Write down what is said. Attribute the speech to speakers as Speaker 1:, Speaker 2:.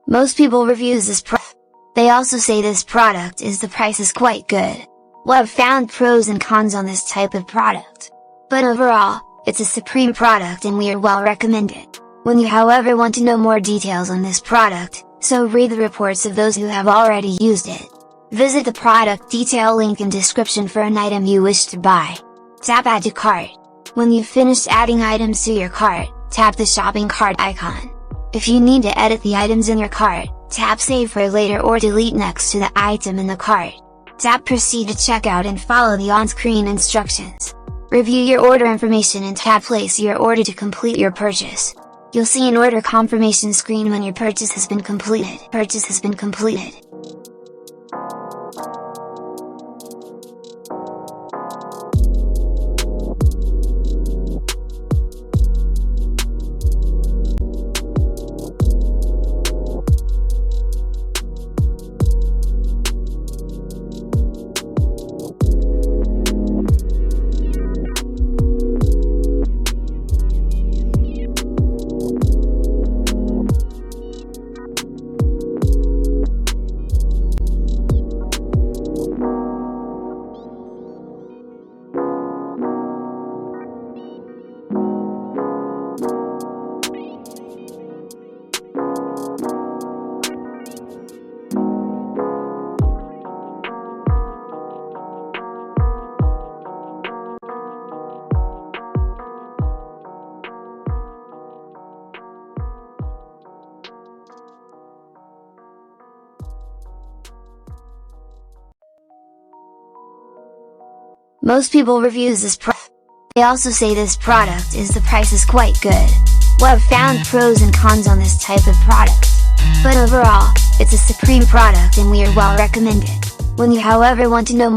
Speaker 1: Most people reviews this product. They also say this product is the price is quite good. Well, I've found pros and cons on this type of product. But overall, it's a supreme product and we are well recommended. When you however want to know more details on this product, so read the reports of those who have already used it. Visit the product detail link in description for an item you wish to buy. Tap add to cart. When you've finished adding items to your cart, tap the shopping cart icon. If you need to edit the items in your cart, tap save for later or delete next to the item in the cart. Tap proceed to checkout and follow the on-screen instructions. Review your order information and tap place your order to complete your purchase. You'll see an order confirmation screen when your purchase has been completed. Most people reviews this product. They also say this product is the price is quite good. Well, I've found pros and cons on this type of product. But overall, it's a supreme product and we are well recommended. When you however want to know more